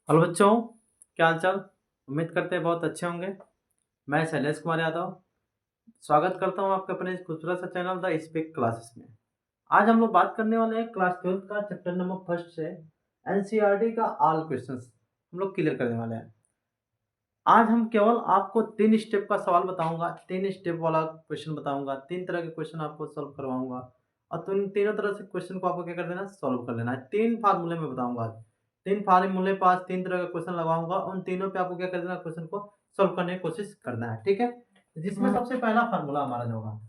Hello बच्चों, क्या हाल चाल। उम्मीद करते हैं बहुत अच्छे होंगे। मैं शैलेश कुमार यादव स्वागत करता हूं आपके अपने इस खूबसूरत सा चैनल द स्पीक क्लासेस में। आज हम लोग बात करने वाले हैं क्लास 12 का चैप्टर नंबर फर्स्ट से एनसीईआरटी का ऑल क्वेश्चंस हम लोग क्लियर करने वाले हैं। आज हम केवल आपको 3 स्टेप का सवाल बताऊंगा, 3 स्टेप वाला क्वेश्चन बताऊंगा, 3 तरह के क्वेश्चन आपको सॉल्व करवाऊंगा और तीनों तरह से क्वेश्चन को आपको क्या कर देना, सॉल्व कर लेना है। 3 फार्मूले में बताऊंगा। 3 फार्मूले पास 3 तरह का क्वेश्चन लगाऊंगा, उन तीनों पे आपको क्या कर देना, क्वेश्चन को सॉल्व करने की कोशिश करना है। ठीक है, जिसमें सबसे पहला फार्मूला हमारा जो होगा,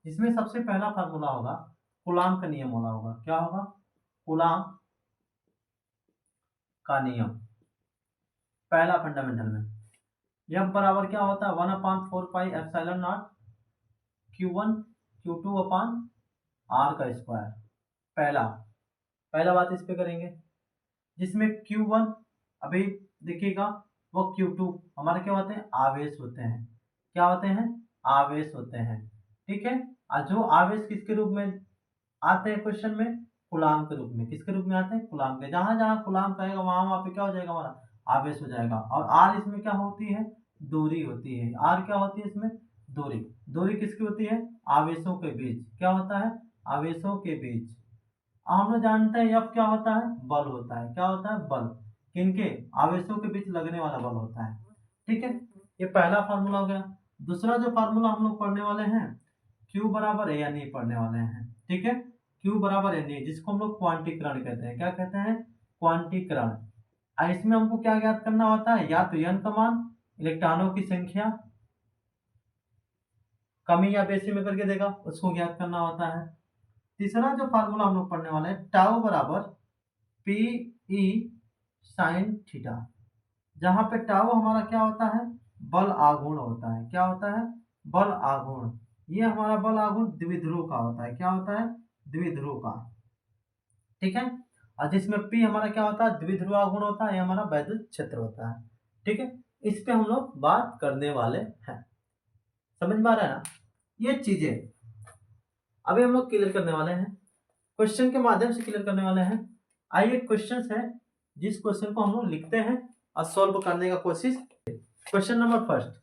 जिसमें सबसे पहला फार्मूला होगा कूलाम का नियम वाला होगा। क्या होगा? कूलाम का नियम। पहला फंडामेंटल में यह बराबर क्या होता है, 1/4 pi epsilon naught Q1 Q2 upon R का स्क्वायर। पहला पहला बात इस पे करेंगे, जिसमें Q1 अभी देखिएगा, वो Q2 हमारे क्या होते हैं, आवेश होते हैं। क्या होते हैं? आवेश होते हैं। ठीक है, और जो आवेश किसके रूप में आते हैं क्वेश्चन में, कूलाम के रूप में। किसके रूप में आते हैं? कूलाम के। जहां जहां कूलाम कहेगा वहां वहां पे क्या हो जाएगा, हमारा आवेश हो जाएगा। और आर इसमें क्या होती है, दूरी होती है। आर क्या होती है इसमें, दूरी। दूरी किसकी होती है, आवेशों के बीच। क्या होता है, आवेशों के बीच। हम लोग जानते हैं एफ क्या होता है, बल होता है। क्या होता है, बल। किनके? आवेशों के बीच लगने वाला बल होता है। ठीक है, ये पहला फार्मूला हो गया। दूसरा जो फार्मूला हम लोग पढ़ने वाले हैं, Q बराबर ए यानी पढ़ने वाले हैं। ठीक है, Q बराबर यानी, जिसको हम लोग क्वांटीकरण कहते हैं। क्या कहते हैं? क्वांटीकरण। और इसमें हमको क्या ज्ञात करना होता है, या तो n का मान, इलेक्ट्रॉनों की संख्या कमी या बेसी में करके देगा, उसको ज्ञात करना होता है। तीसरा जो फार्मूला हम लोग पढ़ने वाले हैं, टाउ बराबर पी ई साइन थीटा। जहां पे टाउ हमारा क्या होता है, बल आघूर्ण होता है। क्या होता है? बल आघूर्ण। ये हमारा बल आघूर्ण द्विध्रुव का होता है। क्या होता है? द्विध्रुव का। ठीक है, और जिसमें पी हमारा क्या होता है, द्विध्रुव आघूर्ण होता है। ये हमारा वैद्युत क्षेत्र होता है। ठीक है, इस पे हम लोग बात करने वाले हैं। समझ में आ रहा है ना? ये चीजें अभी हम लोग क्लियर करने वाले हैं, क्वेश्चन के माध्यम से क्लियर करने वाले हैं। आइए, क्वेश्चन है, जिस क्वेश्चन को हम लोग लिखते हैं और सॉल्व करने का कोशिश। क्वेश्चन नंबर फर्स्ट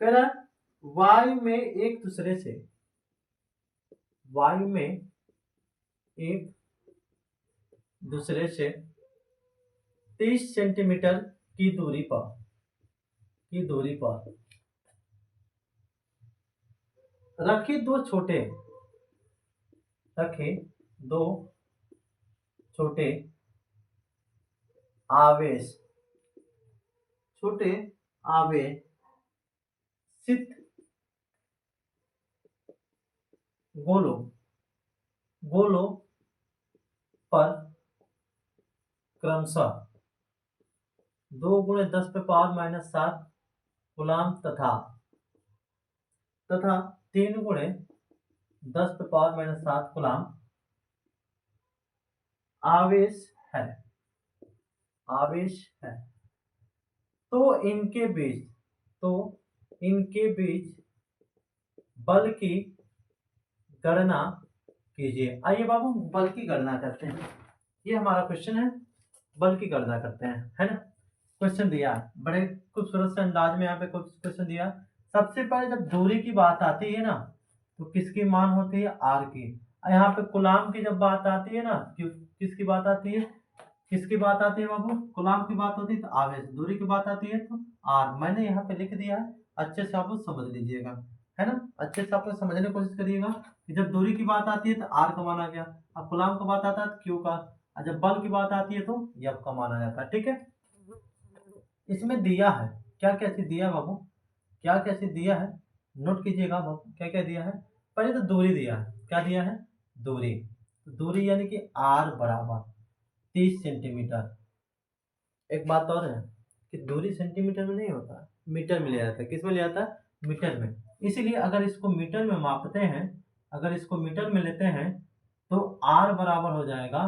कह रहा है, वायु में एक दूसरे से, वायु में एक दूसरे से 30 सेंटीमीटर की दूरी पर, की दूरी पर रखे दो छोटे, रखे दो छोटे आवेश, छोटे आवेशित गोलों, गोलों पर क्रमशः 2 गुणे 10 पे पावर -7 गुलाम तथा 3 गुणे 10 पे पावर -7 गुलाम आवेश है, आवेश है। तो इनके बीच, तो इनके बीच बल की गणना कीजिए। आइए बाबू, बल की गणना करते हैं। ये हमारा क्वेश्चन है, बल की गणना करते हैं, है ना। क्वेश्चन दिया है, बड़े खूबसूरत से अंदाज में यहाँ पे क्वेश्चन दिया। सबसे पहले जब दूरी की बात आती है ना, तो किसकी मान होती है, आर की। यहाँ पे गुलाम की जब बात आती है ना, किसकी बात आती है, किसकी बात आती है बाबू, गुलाम की बात होती है। तो आवेश, दूरी की बात आती है तो आर। मैंने यहाँ पे लिख दिया है, अच्छे से आप लोग समझ लीजिएगा, है ना। अच्छे से आप लोग समझने की कोशिश करिएगा कि जब दूरी की बात आती है तो आर का मान आ गया, अब गुलाम का बात आता है तो क्यू का, और जब बल की बात आती है तो एफ का मान आ जाता है। ठीक है, इसमें दिया है, क्या क्या चीज दिया है बाबू, क्या क्या चीज दिया है, नोट कीजिएगा बाबू, क्या क्या दिया है। पहले तो दूरी दिया है। क्या दिया है? दूरी। तो दूरी यानी कि आर बराबर 30 सेंटीमीटर। एक बात और है कि दूरी सेंटीमीटर में नहीं होता, मीटर में ले जाता है। किस में ले जाता है? मीटर में। इसीलिए अगर इसको मीटर में मापते हैं, अगर इसको मीटर में लेते हैं तो आर बराबर हो जाएगा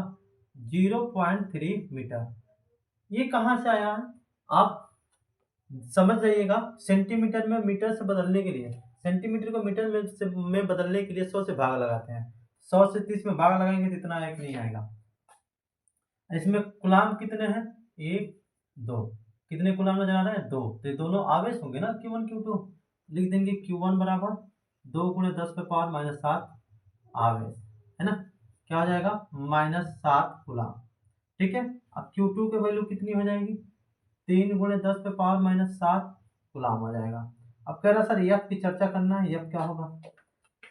0.3 मीटर। ये कहाँ से आया है, आप समझ जाइएगा। सेंटीमीटर में मीटर से बदलने के लिए, सेंटीमीटर को मीटर में बदलने के लिए 100 से भाग लगाते हैं। 100 से 30 में भाग लगाएंगे तो इतना एक नहीं आएगा। इसमें कूलाम कितने हैं, 1 2, कितने कूलाम नजर आ रहे हैं, 2, तो ये दोनों आवेश होंगे ना Q1 Q2, लिख देंगे Q1 बराबर 2 × 10⁻⁷ आवेश, है ना, क्या हो जाएगा -7 कूलाम। ठीक है, अब Q2 की वैल्यू कितनी हो जाएगी, 3 × 10⁻⁷ कूलाम हो जाएगा। अब कह रहा सर एफ की चर्चा करना है, एफ क्या होगा।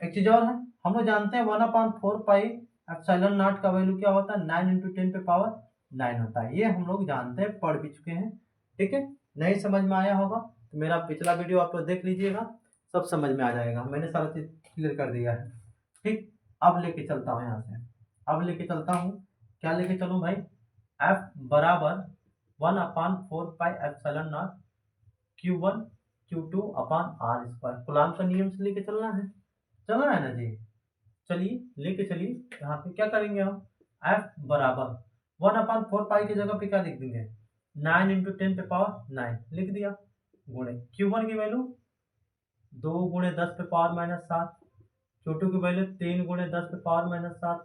एक चीज और है, हम लोग जानते हैं 1/4 पाई एप्सिलॉन नॉट का वैल्यू क्या होता है, 9 × 10⁻9 होता है, ये हम लोग जानते हैं, पढ़ भी चुके हैं। ठीक है, नहीं समझ में आया होगा तो मेरा पिछला वीडियो आप लोग देख लीजिएगा, सब समझ में आ जाएगा, मैंने सारा चीज क्लियर कर दिया है। ठीक, अब लेके चलता हूँ यहाँ से, अब लेके चलता हूँ, क्या लेके चलूँ भाई, एफ बराबर 1/4 pi epsilon naught Q1 Q2 upon R square, Coulomb का नियम से लेके चलना है ना जी। चलिए लेके चलिए, यहाँ पे क्या करेंगे हम, एफ बराबर 1/4 पाई की जगह पे क्या लिख देंगे, 9 × 10⁻9 लिख दिया, गुणे Q1 की वैल्यू 2 × 10⁻⁷, Q2 की वैल्यू 3 × 10⁻⁷,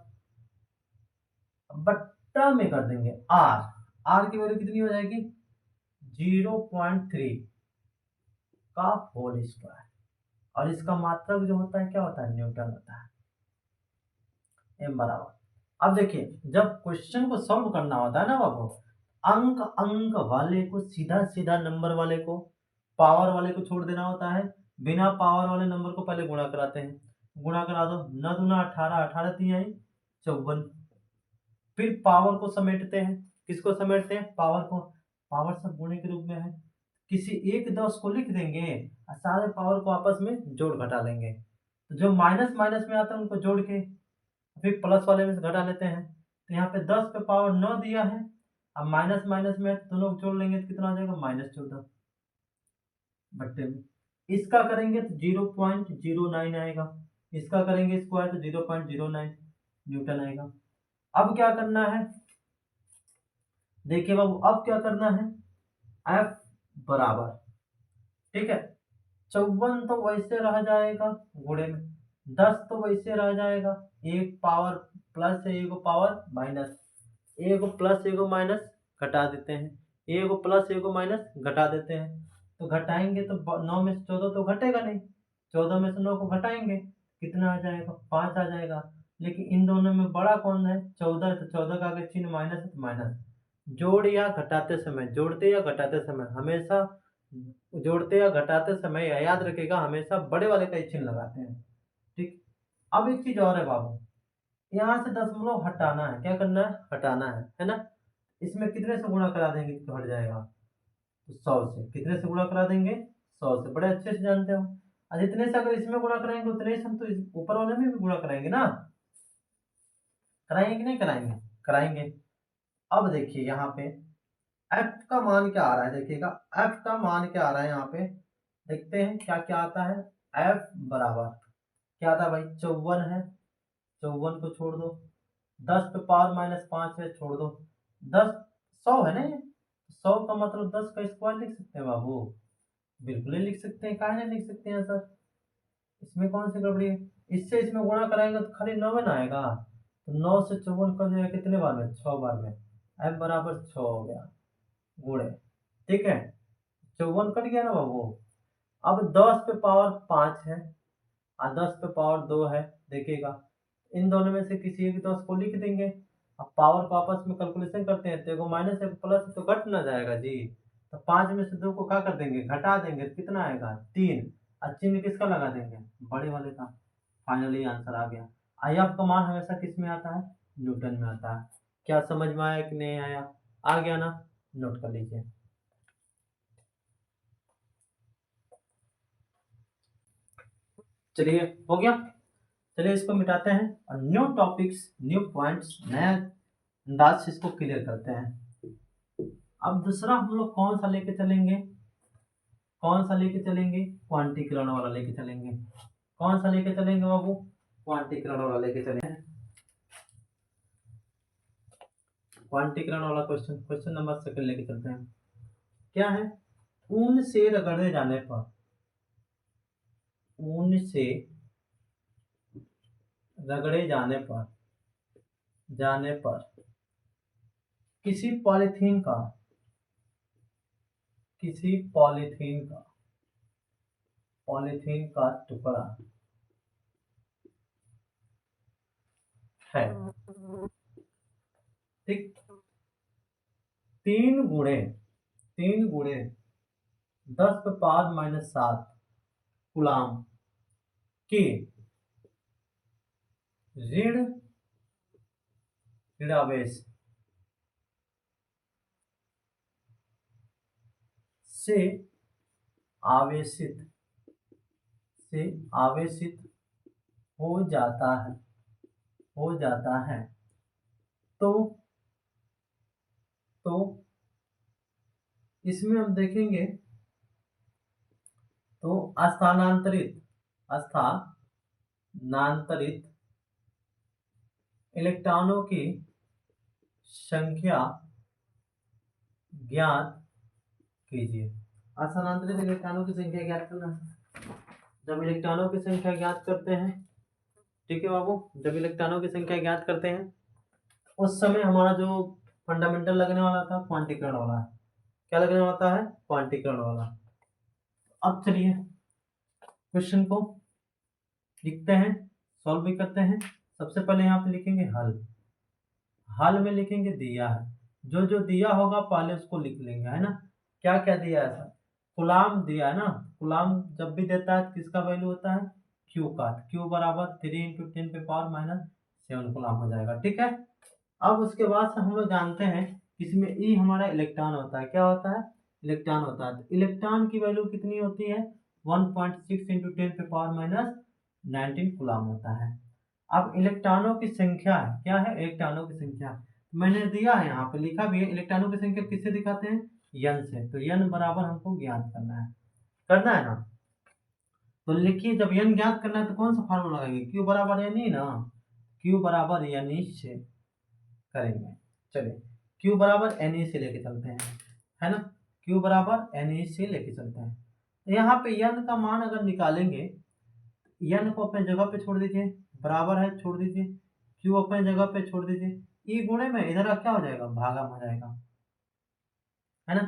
बट्टा में कर देंगे आर की वैल्यू कितनी हो जाएगी 0.3 का होल स्क्वायर, और इसका मात्रक जो होता है क्या होता है, न्यूटन होता है, एम बराबर। अब देखिए जब क्वेश्चन को सॉल्व करना होता है ना बाबू, अंक वाले को सीधा सीधा नंबर वाले को पावर वाले को छोड़ देना होता है, बिना पावर वाले नंबर को पहले गुणा कराते हैं, गुणा करा दो, 9 दूना 18, 18 3 आई 54, फिर पावर को समेटते हैं, किसको समेटते हैं, पावर को, पावर सब गुणे के रूप में है, किसी एक 10 को लिख देंगे और सारे पावर को आपस में जोड़ घटा लेंगे, तो जो माइनस माइनस में आता है उनको जोड़ के फिर प्लस वाले में से घटा लेते हैं, तो यहाँ पे 10 पे पावर 9 दिया है, अब माइनस माइनस में दोनों जोड़ लेंगे तो कितना आ जाएगा -14 बट्टे में, इसका करेंगे तो 0.09 आएगा, इसका करेंगे स्क्वायर तो 0.09 न्यूटन आएगा। अब क्या करना है, देखिए बाबू अब क्या करना है, एफ बराबर, ठीक है 54 तो वैसे रह जाएगा गुणे में, 10 तो वैसे रह जाएगा, एक पावर प्लस है एक पावर माइनस, एक प्लस एक माइनस घटा देते हैं, एक प्लस एक माइनस घटा देते हैं, तो घटाएंगे तो 9 में से 14 तो घटेगा नहीं, 14 में से 9 को घटाएंगे कितना आ जाएगा 5 आ जाएगा, लेकिन इन दोनों में बड़ा कौन है 14 है, तो 14 का अगर चिन्ह माइनस है तो माइनस, जोड़ या घटाते समय, जोड़ते या घटाते समय हमेशा, जोड़ते या घटाते समय याद रखिएगा हमेशा बड़े वाले का ही चिन्ह लगाते हैं। ठीक, अब एक चीज और है बाबू, यहाँ से दशमलव हटाना है, क्या करना है, हटाना है ना, इसमें कितने से गुणा करा देंगे तो हट जाएगा, तो 100 से, कितने से गुणा करा देंगे 100 से, बड़े अच्छे से जानते हो, और इतने से अगर इसमें गुणा कराएंगे उतने से हम तो ऊपर वाले में भी गुणा कराएंगे ना, कराएंगे कि नहीं कराएंगे, कराएंगे। अब देखिए यहाँ पे एफ का मान क्या आ रहा है, देखिएगा एफ का मान क्या आ रहा है, यहाँ पे देखते हैं क्या क्या आता है, एफ बराबर क्या आता है भाई 54 है, 54 को छोड़ दो, 10 पे पावर -5 है छोड़ दो, 10 100 है ना, ये 100 का मतलब 10 का स्क्वायर लिख सकते हैं बाबू, बिल्कुल ही लिख सकते हैं, काहे नहीं लिख सकते हैं सर, इसमें कौन सी गड़बड़ी है, इससे इसमें गुणा कराएंगे तो खाली 9 में ना आएगा, तो 9 से 54 कर दिया कितने बार में 6 बार में, एफ बराबर 6 हो गया गुणे, ठीक है 54 कट गया ना बाबू। अब 10 पे पावर 5 है और 10 पे पावर 2 है, देखिएगा इन दोनों में से किसी एक 10 को लिख देंगे, अब पावर को आपस में कैलकुलेशन करते हैं, तो एगो माइनस एक प्लस तो घट ना जाएगा जी, तो 5 में से 2 को क्या कर देंगे घटा देंगे, तो कितना आएगा 3, और चिन्ह किसका लगा देंगे बड़े वाले का, फाइनली आंसर आ गया। आई एफ का मान हमेशा किस में आता है, न्यूटन में आता है। क्या समझ में आया कि नहीं आया, आ गया ना, नोट कर लीजिए। चलिए हो गया, चलिए इसको मिटाते हैं और न्यू टॉपिक्स न्यू पॉइंट्स नया अंदाज से इसको क्लियर करते हैं। अब दूसरा हम लोग कौन सा लेके चलेंगे, कौन सा लेके चलेंगे, क्वांटीकरण वाला लेके चलेंगे, कौन सा लेके चलेंगे बाबू, क्वांटीकरण वाला लेके चलेंगे, क्वांटीकरण वाला क्वेश्चन, क्वेश्चन नंबर सेकंड लेके चलते हैं। क्या है, ऊन से रगड़े जाने पर, ऊन से रगड़े जाने पर किसी पॉलीथीन का टुकड़ा है, ठीक, 3 गुणे 10⁻⁷ कूलाम के ऋण ऋणावेश से आवेशित हो जाता है तो इसमें हम देखेंगे तो स्थानांतरित इलेक्ट्रॉनों की संख्या ज्ञात कीजिए। स्थानांतरित इलेक्ट्रॉनों की संख्या ज्ञात करना है। जब इलेक्ट्रॉनों की संख्या ज्ञात करते हैं, ठीक है बाबू, जब इलेक्ट्रॉनों की संख्या ज्ञात करते हैं उस समय हमारा जो फंडामेंटल लगने वाला था क्वांटीकरण वाला, क्या लगने वाला है, क्वांटीकरण वाला। अब चलिए क्वेश्चन को लिखते हैं, सॉल्व भी करते हैं। सबसे पहले यहाँ पे लिखेंगे हल में लिखेंगे दिया है, जो जो दिया होगा पहले उसको लिख लेंगे, है ना। क्या क्या दिया है सर, कूलाम दिया है ना, कूलाम जब भी देता है किसका वैल्यू होता है, क्यू का, क्यू बराबर 3 × 10⁻⁷ कूलाम हो जाएगा, ठीक है। अब उसके बाद से हम लोग जानते हैं इसमें ई हमारा इलेक्ट्रॉन होता है, क्या होता है, इलेक्ट्रॉन होता है। तो इलेक्ट्रॉन की वैल्यू कितनी होती है, 1.6 × 10⁻⁹ कूलाम होता है। अब इलेक्ट्रॉनों की संख्या है, क्या है, इलेक्ट्रॉनों की संख्या मैंने दिया है, यहाँ पे लिखा भी है। इलेक्ट्रॉनों की संख्या किससे दिखाते हैं, n से। तो n बराबर हमको ज्ञात करना है ना। तो लिखिए, जब n ज्ञात करना है तो कौन सा फार्मूला लगाएंगे, q बराबर n ही ना, q बराबर n ही से करेंगे। चलिए q बराबर n ही से लेके चलते हैं, है ना, q बराबर n ही से लेके चलते हैं। तो यहाँ पे n का मान अगर निकालेंगे, n को अपने जगह पे छोड़ दीजिए, बराबर है, छोड़ दीजिए, q अपने जगह पे छोड़ दीजिए, e गुणे में इधर क्या हो जाएगा, भागा हो जाएगा, है ना।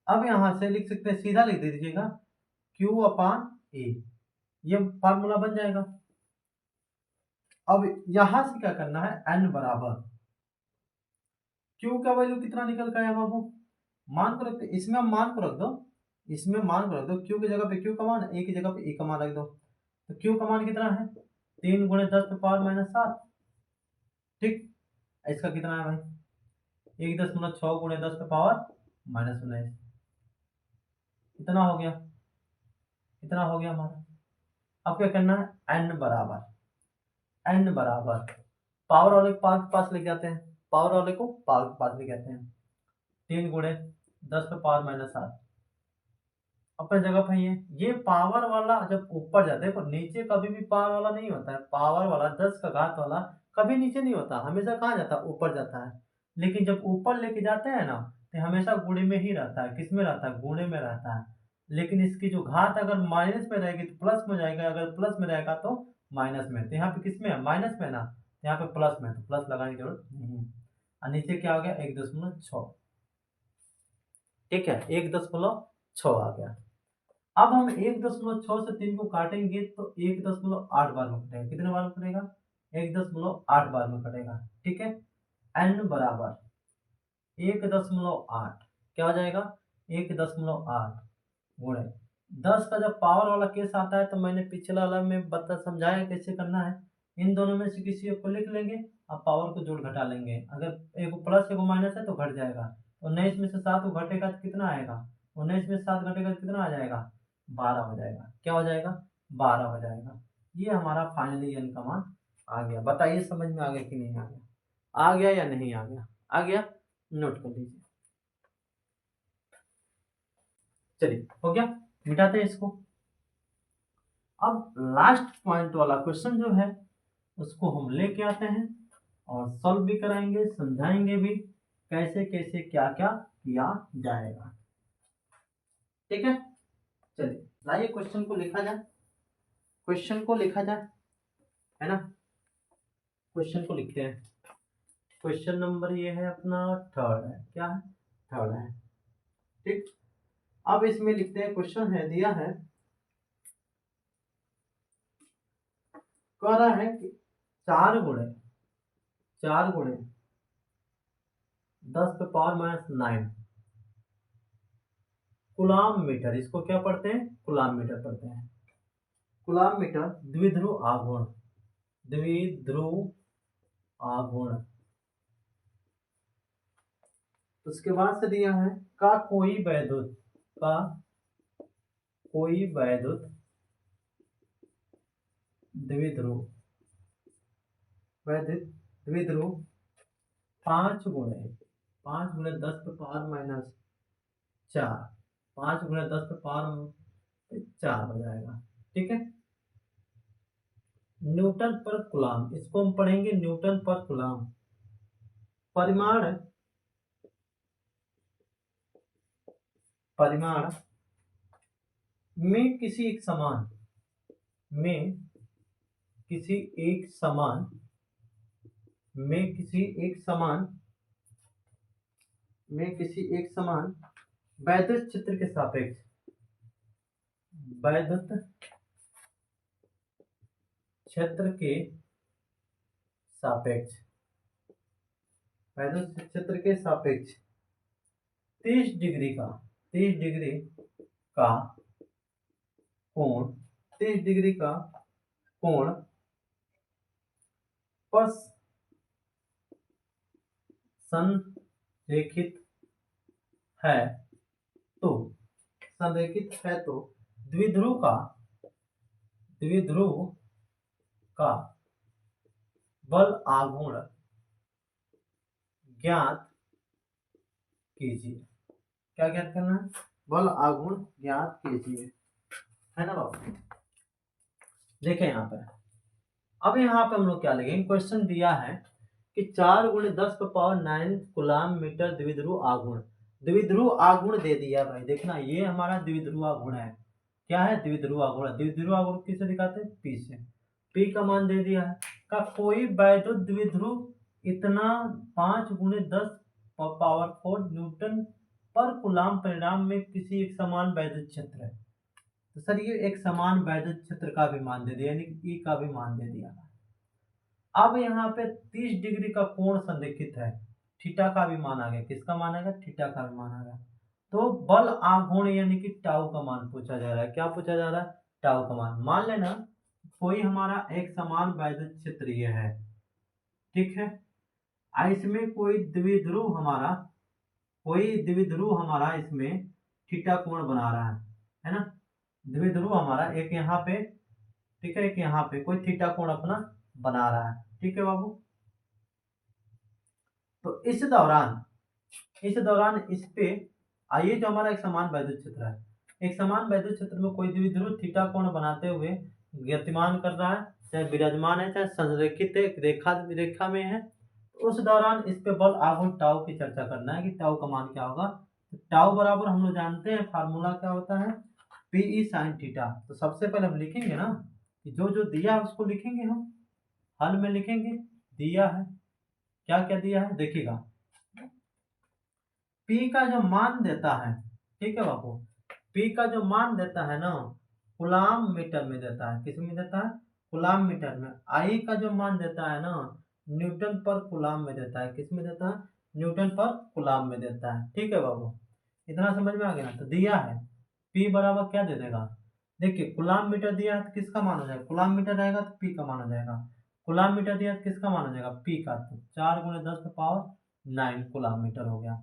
अब यहाँ से लिख सकते हैं, सीधा लिख दीजिएगा q/a, ये फार्मूला बन जाएगा। अब यहां से क्या करना है, n बराबर q का वैल्यू कितना निकल कर आया बाबू, मान को रखते, इसमें हम मान को रख दो, q की जगह पे q का मान, a की जगह पे a का मान रख दो। तो q का मान कितना है, 3 × 10⁻⁷, ठीक। इसका कितना है भाई, 1.6 × 10⁻⁻19, इतना हो गया हमारा। अब क्या करना है, n बराबर पावर वाले को पावर के पास ले जाते हैं, 3 × 10⁻⁷, अपने जगह पे ये पावर वाला जब ऊपर जाता है, देखो नीचे कभी भी पावर वाला नहीं होता है, पावर वाला 10 का घात वाला कभी नीचे नहीं होता, हमेशा कहाँ जाता है, ऊपर जाता है। लेकिन जब ऊपर लेके जाते हैं ना तो हमेशा गुणे में ही रहता है, किस में रहता है, गुणे में रहता है। लेकिन इसकी जो घात अगर माइनस में रहेगी तो प्लस में जाएगा, अगर प्लस में रहेगा तो माइनस में। तो यहाँ पे किस में है, माइनस में ना, तो यहाँ पे प्लस में, तो प्लस लगाने की जरूरत नहीं है। और नीचे क्या आ गया, 1.6, ठीक है, 1.6 आ गया। अब हम 1.6 से 3 को काटेंगे तो 1.8 बार में कटेगा, कितने बार में कटेगा, 1.8 बार में कटेगा, ठीक है। n बराबर 1.8 क्या हो जाएगा, 1.8 गुणे 10 का जब पावर वाला केस आता है तो मैंने पिछला वाला में बता समझाया कैसे करना है। इन दोनों में से किसी एक को लिख लेंगे, अब पावर को जोड़ घटा लेंगे, अगर एक प्लस एक माइनस है तो घट जाएगा। 19 में से 7 को घटेगा तो कितना आएगा, 19 में से 7 घटेगा तो कितना आ जाएगा, 12 हो जाएगा, क्या हो जाएगा, 12 हो जाएगा। ये हमारा फाइनली n का मान आ गया। बताइए समझ में आ गया कि नहीं आ गया, आ गया या नहीं आ गया, आ गया, नोट कर लीजिए। चलिए हो गया, मिटाते हैं इसको। अब लास्ट पॉइंट वाला क्वेश्चन जो है उसको हम लेके आते हैं और सॉल्व भी कराएंगे, समझाएंगे भी कैसे कैसे क्या क्या किया जाएगा, ठीक है। चलिए लाइए क्वेश्चन को लिखा जाए, है ना। क्वेश्चन को लिखते हैं। क्वेश्चन नंबर ये है अपना थर्ड है, क्या है, थर्ड है। ठीक, अब इसमें लिखते हैं, क्वेश्चन है दिया है, कह रहा है कि 4 गुणे 10⁻⁹ कूलाम मीटर, इसको क्या पढ़ते हैं, कूलाम मीटर पढ़ते हैं। कूलाम मीटर द्विध्रुव आघूर्ण, द्विध्रुव आघूर्ण। उसके बाद से दिया है का कोई वैद्युत द्विध्रुव 5 गुणे 10⁻⁴ 5 गुणे 10⁻⁴ हो जाएगा। ठीक है, न्यूटन पर कूलाम, इसको हम पढ़ेंगे न्यूटन पर कूलाम। परिमाण में किसी एक समान वैद्युत क्षेत्र के सापेक्ष वैद्युत क्षेत्र के सापेक्ष 30 डिग्री का कोण पर संरेखित है तो द्विध्रुव का बल आघूर्ण ज्ञात कीजिए। क्या ज्ञात करना है, बल आघूर्ण ज्ञात कीजिए, है ना बाबू। देखें यहाँ पर, अब यहाँ पे हम लोग क्या लिखेंगे, क्वेश्चन दिया है कि 4 × 10⁻⁹ कूलाम मीटर द्विध्रुव आघूर्ण दे दिया भाई। देखना, ये हमारा द्विध्रुव आघूर्ण है। क्या है, द्विध्रुव आघूर्ण किससे दिखाते हैं, पी से। पी का मान दे दिया है, का कोई वैद्युत द्विध्रुव इतना 5 × 10⁻⁴ न्यूटन पर कूलाम परिणाम में किसी एक समान वैद्युत क्षेत्र है। तो सर ये एक समान वैद्युत क्षेत्र का भी मान दे दिया, यानी ई का भी मान दे दिया। अब यहाँ पे 30 डिग्री का कोण संरेखित है, थीटा का भी मान आ गया। किसका मान आएगा, थीटा का भी मान आ गया। तो बल आघूर्ण यानी कि टाउ का मान पूछा जा रहा है। क्या पूछा जा रहा है, टाउ का मान। मान लेना कोई हमारा एक समान वैद्युत क्षेत्र ये है, ठीक है। इसमें कोई द्विध्रुव हमारा इसमें थीटा कोण बना रहा है ना। द्विध्रुव हमारा एक यहाँ पे, ठीक है, एक यहाँ पे कोई थीटा कोण अपना बना रहा है, ठीक है बाबू। तो इस दौरान इस पे आइए, जो हमारा एक समान वैद्युत क्षेत्र है, एक समान वैद्युत क्षेत्र में कोई द्विध्रुव थीटा कोण बनाते हुए गतिमान कर रहा है, चाहे विराजमान है चाहे संरेखित रेखा में है। तो उस दौरान इस पे बल आघूर्ण टाउ की चर्चा करना है कि टाउ का मान क्या होगा। तो टाउ बराबर हम लोग जानते हैं, फार्मूला क्या होता है, पीई साइन थीटा। तो सबसे पहले हम लिखेंगे ना कि जो जो दिया है उसको लिखेंगे, हम हल में लिखेंगे। दिया है, क्या क्या दिया है देखिएगा, पी का जो मान देता है, ठीक है बाबू, पी का जो मान देता है ना कूलाम मीटर में देता है। किस में देता है, कूलाम मीटर में। आई का जो मान देता है ना न्यूटन पर कूलाम में देता है। किस में देता है, न्यूटन पर कूलाम में देता है, ठीक है बाबू। इतना समझ में आ गया ना। तो दिया है पी बराबर क्या दे देगा, देखिए कूलाम मीटर दिया है तो किसका मान हो जाएगा, कूलाम मीटर रहेगा तो पी का मान हो जाएगा। कूलाम मीटर दिया तो किसका मान हो जाएगा, पी का। तो 4 × 10⁻⁹ कूलाम मीटर हो गया,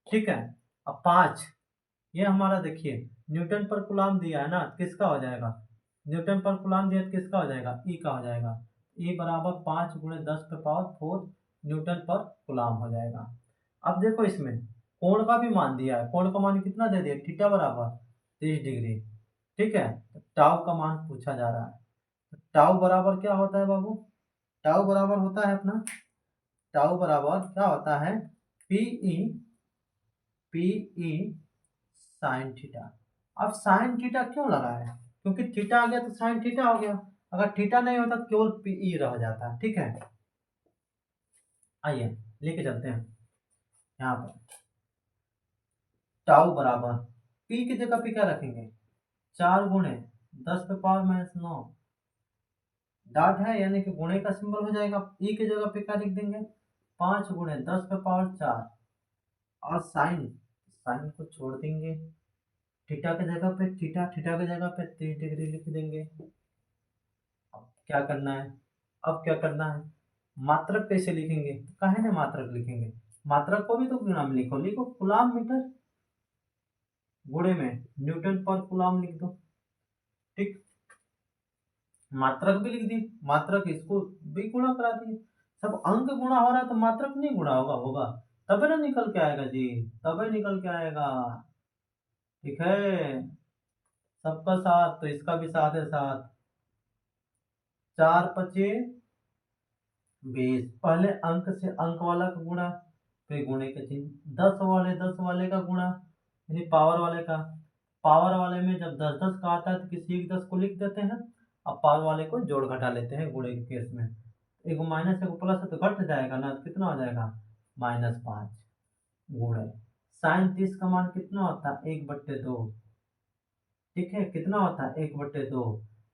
ठीक है। अब 5, ये हमारा देखिए न्यूटन पर कूलाम दिया है ना, किसका हो जाएगा, न्यूटन पर कूलाम दिया तो किसका हो जाएगा, ई का हो जाएगा। ई बराबर 5 × 10⁴ न्यूटन पर कूलाम हो जाएगा। अब देखो इसमें कोण का भी मान दिया है, कोण का मान कितना दे दिया, थीटा बराबर 30 डिग्री, ठीक है। तो टाउ का मान पूछा जा रहा है। तो टाउ बराबर क्या होता है बाबू, टाउ बराबर होता है अपना, टाउ बराबर क्या होता है, पीई साइन थीटा। अब साइन थीटा क्यों लगा है, क्योंकि थीटा आ गया तो साइन थीटा हो गया। अगर थीटा नहीं होता तो केवल पीई रह जाता, ठीक है। आइए लेके चलते हैं यहाँ पर। टाउ बराबर पी की जगह पे क्या रखेंगे, 4 × 10⁻⁹ डॉट है यानी कि गुणे का सिंबल हो जाएगा। ई की जगह पे क्या लिख देंगे, 5 × 10⁻⁴ और साइन, साइन को छोड़ देंगे, थीटा की जगह पे थीटा, थीटा की जगह पे 30 डिग्री लिख देंगे। अब क्या करना है, अब क्या करना है, मात्रक कैसे लिखेंगे, काहे ना मात्रक लिखेंगे, मात्रक को भी तो गुणा में लिखो, लिखो कूलाम मीटर गुणे में न्यूटन पर कूलाम लिख दो। ठीक, मात्रक भी लिख दी, मात्रक इसको भी गुणा करा दिए। सब अंक गुणा हो रहा है तो मात्रक नहीं गुणा होगा, होगा तबे ना निकल के आएगा जी, तबे निकल के आएगा। ठीक है, सबका साथ तो इसका भी साथ है साथ। 4×5 = 20, पहले अंक से अंक वाला का गुणा, फिर गुणे के चिन्ह, 10 का गुणा यानी पावर वाले का। पावर वाले में जब 10 10 का आता है तो किसी एक 10 को लिख देते हैं, अब पावर वाले को जोड़ घटा लेते हैं गुणे के केस में। एक माइनस एक प्लस है तो घट जाएगा ना, तो कितना हो जाएगा, -5 गुणे साइन 30 का मान कितना होता है, 1/2। ठीक है, कितना होता है, 1/2।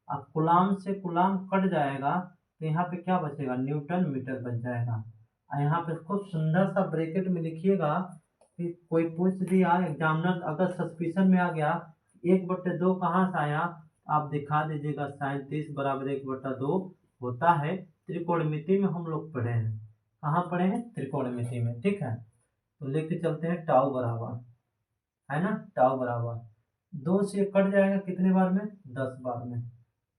अब कुलाम से कुलाम कट जाएगा तो यहाँ पे क्या बचेगा, न्यूटन मीटर बच जाएगा। और यहाँ पे खूब सुंदर सा ब्रैकेट में लिखिएगा कि कोई पूछ दिया एग्जामिनर, अगर सस्पिशन में आ गया 1/2 कहाँ से आया, आप दिखा दीजिएगा साइन 30 = 1/2 होता है। त्रिकोणमिति में हम लोग पढ़े हैं, कहाँ पढ़े हैं, त्रिकोणमिति में। ठीक है, तो लेके चलते हैं टाउ बराबर, है ना, टाउ बराबर 2 से कट जाएगा कितने बार में, 10 बार में,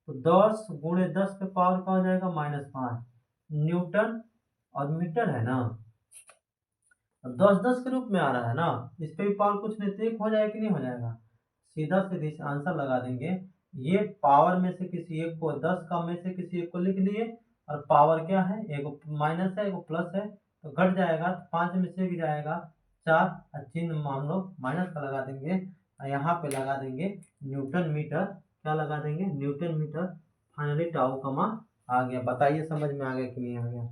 तो 10 × 10 पे पावर का हो जाएगा -5 न्यूटन, और मीटर है ना, 10 10 के रूप में आ रहा है ना, इस पे भी पावर कुछ नहीं, तो एक हो जाएगा कि नहीं हो जाएगा, सीधा सीधे आंसर लगा देंगे। ये पावर में से किसी एक को, 10 का में से किसी एक को लिख लिए, और पावर क्या है, एक माइनस है एक प्लस है, तो घट जाएगा, 5 में से एक जाएगा 4, और चिन्ह हम लोग माइनस का लगा देंगे, और यहाँ पे लगा देंगे न्यूटन मीटर, क्या लगा देंगे, न्यूटन मीटर। फाइनली टाउ का मान आ गया। बताइए समझ में आ गया कि नहीं आ गया,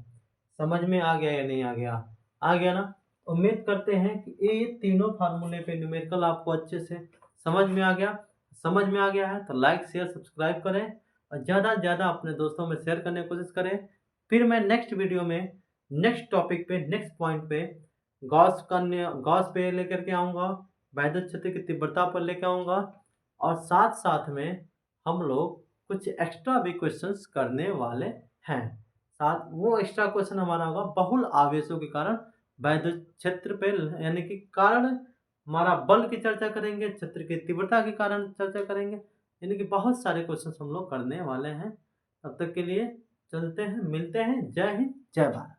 समझ में आ गया या नहीं आ गया, आ गया ना। उम्मीद करते हैं कि ये तीनों फार्मूले पे न्यूमेरिकल आपको अच्छे से समझ में आ गया। समझ में आ गया है तो लाइक शेयर सब्सक्राइब करें, और ज़्यादा से ज़्यादा अपने दोस्तों में शेयर करने की कोशिश करें। फिर मैं नेक्स्ट वीडियो में नेक्स्ट टॉपिक पे, नेक्स्ट पॉइंट पे गॉस पे लेकर के आऊँगा, वैद्युत क्षेत्र की तीव्रता पर लेकर आऊँगा, और साथ साथ में हम लोग कुछ एक्स्ट्रा भी क्वेश्चंस करने वाले हैं। साथ वो एक्स्ट्रा क्वेश्चन हमारा होगा बहुल आवेशों के कारण वैद्युत क्षेत्र पे, यानी कि कारण हमारा बल की चर्चा करेंगे, क्षेत्र की तीव्रता के कारण चर्चा करेंगे, यानी कि बहुत सारे क्वेश्चन हम लोग करने वाले हैं। तब तक के लिए चलते हैं, मिलते हैं। जय हिंद, जय भारत।